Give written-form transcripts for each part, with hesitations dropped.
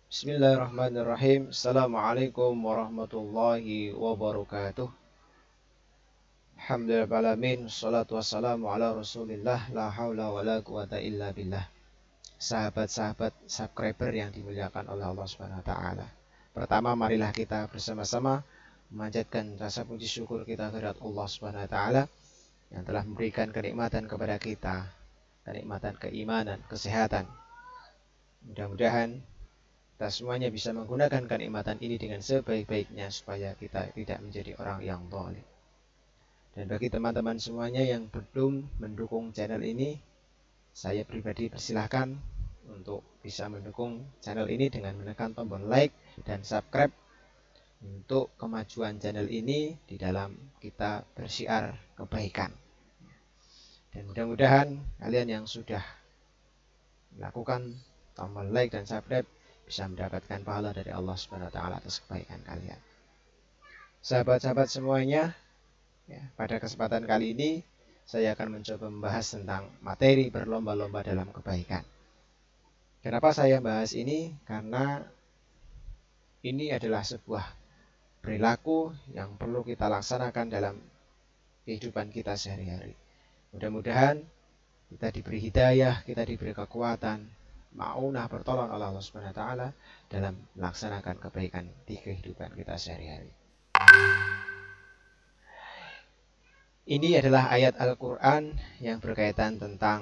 Bismillahirrahmanirrahim. Assalamualaikum warahmatullahi wabarakatuh. Alhamdulillahirrahmanirrahim. Wassalatu wassalamu ala rasulillah. La hawla wa la quwata illa billah. Sahabat-sahabat subscriber yang dimuliakan oleh Allah Subhanahu wa ta'ala. Pertama, marilah kita bersama-sama memanjatkan rasa puji syukur kita kepada Allah Subhanahu wa ta'ala yang telah memberikan kenikmatan kepada kita, kenikmatan keimanan, kesehatan. Mudah-mudahan kita semuanya bisa menggunakan kenikmatan ini dengan sebaik-baiknya supaya kita tidak menjadi orang yang zalim. Dan bagi teman-teman semuanya yang belum mendukung channel ini, saya pribadi persilahkan untuk bisa mendukung channel ini dengan menekan tombol like dan subscribe untuk kemajuan channel ini di dalam kita bersyiar kebaikan. Dan mudah-mudahan kalian yang sudah melakukan tombol like dan subscribe bisa mendapatkan pahala dari Allah Subhanahu wa ta'ala atas kebaikan kalian. Sahabat-sahabat semuanya, pada kesempatan kali ini saya akan mencoba membahas tentang materi berlomba-lomba dalam kebaikan. Kenapa saya bahas ini? Karena ini adalah sebuah perilaku yang perlu kita laksanakan dalam kehidupan kita sehari-hari. Mudah-mudahan kita diberi hidayah, kita diberi kekuatan, ma'unah pertolongan oleh Allah Subhanahu wa ta'ala dalam melaksanakan kebaikan di kehidupan kita sehari-hari. Ini adalah ayat Al-Quran yang berkaitan tentang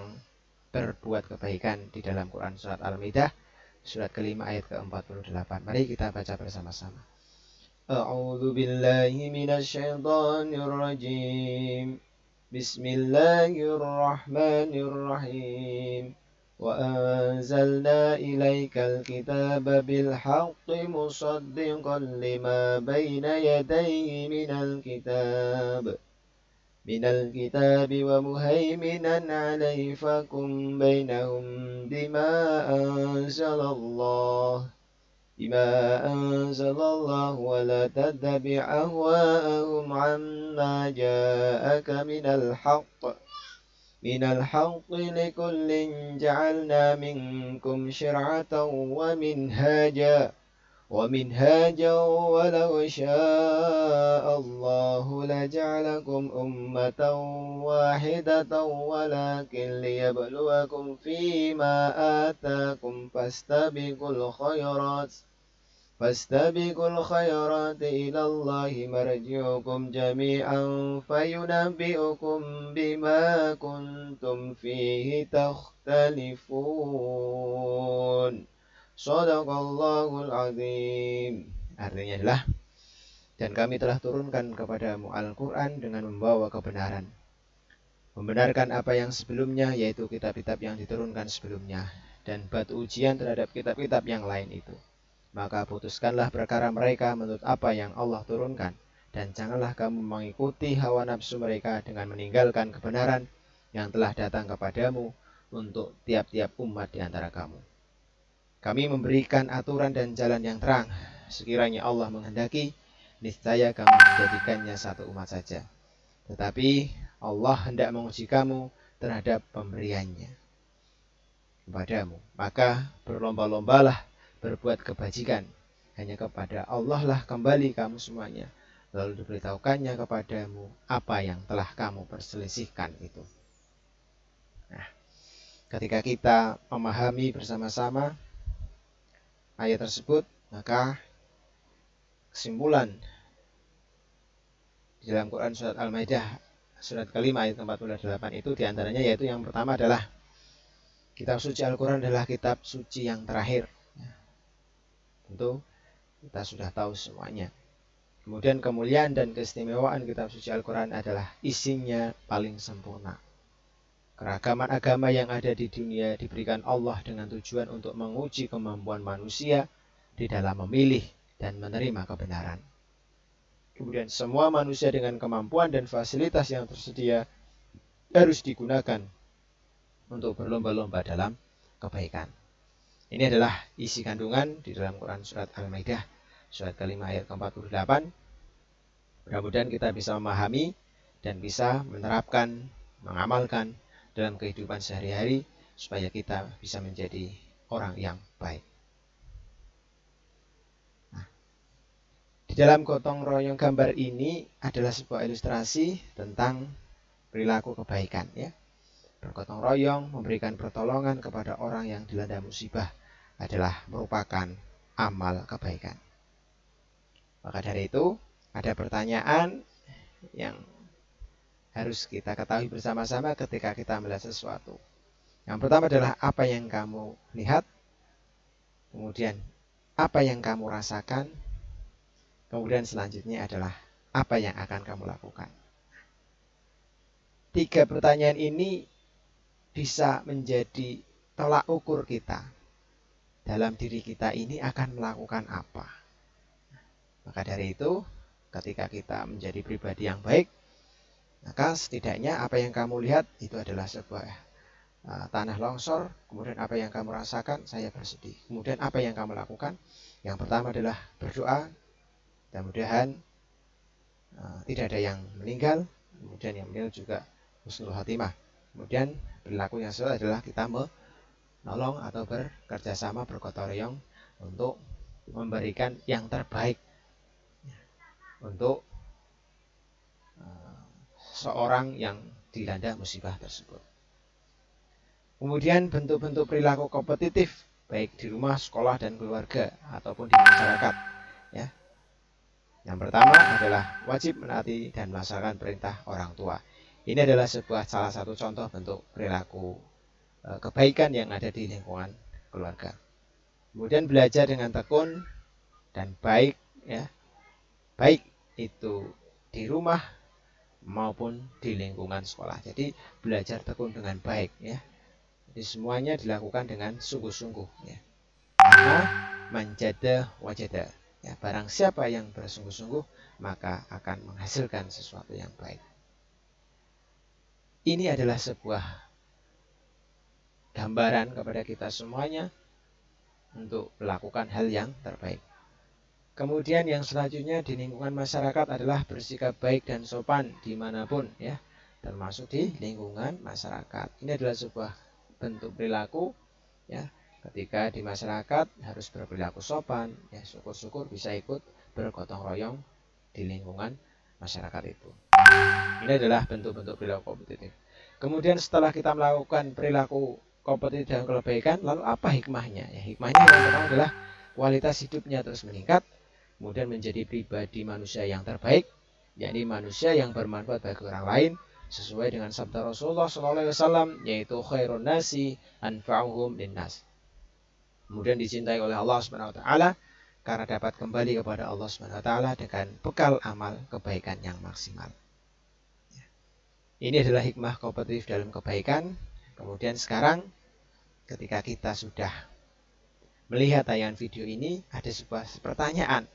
berbuat kebaikan di dalam Quran surat Al-Maidah surat kelima ayat ke-48. Mari kita baca bersama-sama. A'udzu billahi minasyaitonir rajim. Bismillahirrahmanirrahim. وأنزلنا إليك الكتاب بالحق مصدقا لما بين يديه من الكتاب ومهيمنا عليه فاحكم بينهم بما أنزل الله ولا تتبع أهواءهم عما جاءك من الحق لكل جعلنا منكم شرعة ومنهاجا ولو شاء الله لجعلكم أمة واحدة ولكن ليبلوكم فيما آتاكم فاستبقوا الخيرات إلى الله مرجعكم جميعا فينبئكم بما كنتم فيه تختلفون. Shadaqallahul azim. Artinya adalah, dan kami telah turunkan kepadamu Al-Quran dengan membawa kebenaran, membenarkan apa yang sebelumnya, yaitu kitab-kitab yang diturunkan sebelumnya, dan batu ujian terhadap kitab-kitab yang lain itu. Maka putuskanlah perkara mereka menurut apa yang Allah turunkan, dan janganlah kamu mengikuti hawa nafsu mereka dengan meninggalkan kebenaran yang telah datang kepadamu untuk tiap-tiap umat di antara kamu. Kami memberikan aturan dan jalan yang terang. Sekiranya Allah menghendaki, niscaya kami menjadikannya satu umat saja. Tetapi Allah hendak menguji kamu terhadap pemberiannya kepadamu. Maka berlomba-lombalah berbuat kebajikan. Hanya kepada Allah lah kembali kamu semuanya. Lalu diberitahukannya kepadamu apa yang telah kamu perselisihkan itu. Nah, ketika kita memahami bersama-sama ayat tersebut, maka kesimpulan di dalam Quran surat Al-Maidah surat kelima ayat 48 itu diantaranya yaitu yang pertama adalah kitab suci Al-Quran adalah kitab suci yang terakhir. Tentu kita sudah tahu semuanya. Kemudian kemuliaan dan keistimewaan kitab suci Al-Quran adalah isinya paling sempurna. Keragaman agama yang ada di dunia diberikan Allah dengan tujuan untuk menguji kemampuan manusia di dalam memilih dan menerima kebenaran. Kemudian semua manusia dengan kemampuan dan fasilitas yang tersedia harus digunakan untuk berlomba-lomba dalam kebaikan. Ini adalah isi kandungan di dalam Quran surat Al-Maidah surat kelima ayat ke-48. Mudah-mudahan kita bisa memahami dan bisa menerapkan, mengamalkan dalam kehidupan sehari-hari supaya kita bisa menjadi orang yang baik. dalam gotong royong gambar ini adalah sebuah ilustrasi tentang perilaku kebaikan, ya. Bergotong royong memberikan pertolongan kepada orang yang dilanda musibah adalah merupakan amal kebaikan. Maka dari itu ada pertanyaan yang harus kita ketahui bersama-sama ketika kita melihat sesuatu. Yang pertama adalah apa yang kamu lihat, kemudian apa yang kamu rasakan, kemudian selanjutnya adalah apa yang akan kamu lakukan. 3 pertanyaan ini bisa menjadi tolak ukur kita dalam diri kita ini akan melakukan apa. Maka dari itu, ketika kita menjadi pribadi yang baik, maka setidaknya apa yang kamu lihat itu adalah sebuah tanah longsor. Kemudian apa yang kamu rasakan, saya bersedih. Kemudian apa yang kamu lakukan? Yang pertama adalah berdoa. Mudah-mudahan tidak ada yang meninggal. Kemudian yang meninggal juga husnul khotimah. Kemudian perilaku yang sesuai adalah kita menolong atau bekerja sama, bergotong royong untuk memberikan yang terbaik untuk seorang yang dilanda musibah tersebut. Kemudian bentuk-bentuk perilaku kompetitif baik di rumah, sekolah, dan keluarga ataupun di masyarakat, ya. Yang pertama adalah wajib menaati dan melaksanakan perintah orang tua. Ini adalah salah satu contoh bentuk perilaku kebaikan yang ada di lingkungan keluarga. Kemudian belajar dengan tekun dan baik, ya, baik itu di rumah maupun di lingkungan sekolah. Jadi belajar tekun dengan baik, ya. Jadi semuanya dilakukan dengan sungguh-sungguh, ya. Karena manjada wajada, ya, barang siapa yang bersungguh-sungguh maka akan menghasilkan sesuatu yang baik. Ini adalah sebuah gambaran kepada kita semuanya untuk melakukan hal yang terbaik. Kemudian yang selanjutnya di lingkungan masyarakat adalah bersikap baik dan sopan dimanapun, ya, termasuk di lingkungan masyarakat. Ini adalah sebuah bentuk perilaku, ya. Ketika di masyarakat harus berperilaku sopan, ya, syukur-syukur bisa ikut bergotong royong di lingkungan masyarakat itu. Ini adalah bentuk-bentuk perilaku kompetitif. Kemudian setelah kita melakukan perilaku kompetitif dan kebaikan, lalu apa hikmahnya? Ya, hikmahnya yang pertama adalah kualitas hidupnya terus meningkat, kemudian menjadi pribadi manusia yang terbaik, yakni manusia yang bermanfaat bagi orang lain, sesuai dengan sabda Rasulullah SAW, yaitu khairun nasi anfa'uhum linnas. Kemudian dicintai oleh Allah SWT karena dapat kembali kepada Allah SWT dengan bekal amal kebaikan yang maksimal. Ini adalah hikmah kompetitif dalam kebaikan. Kemudian sekarang ketika kita sudah melihat tayangan video ini, ada sebuah pertanyaan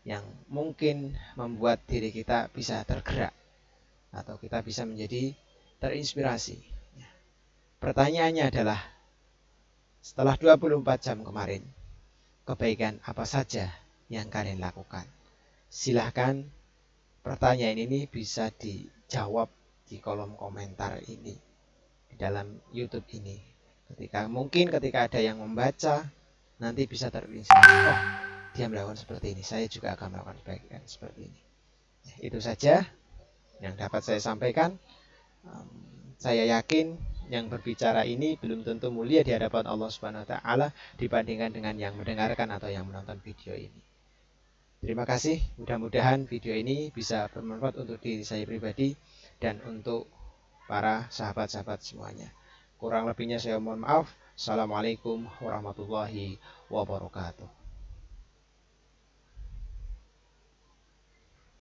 yang mungkin membuat diri kita bisa tergerak atau kita bisa menjadi terinspirasi. Pertanyaannya adalah, setelah 24 jam kemarin, kebaikan apa saja yang kalian lakukan? Silahkan pertanyaan ini bisa dijawab di kolom komentar ini, di dalam YouTube ini. Ketika ada yang membaca, nanti bisa terinspirasi. Oh, dia melakukan seperti ini, saya juga akan melakukan kebaikan seperti ini. Itu saja yang dapat saya sampaikan. Saya yakin yang berbicara ini belum tentu mulia di hadapan Allah Subhanahu wa taala dibandingkan dengan yang mendengarkan atau yang menonton video ini. Terima kasih, mudah-mudahan video ini bisa bermanfaat untuk diri saya pribadi dan untuk para sahabat-sahabat semuanya. Kurang lebihnya saya mohon maaf. Assalamualaikum warahmatullahi wabarakatuh.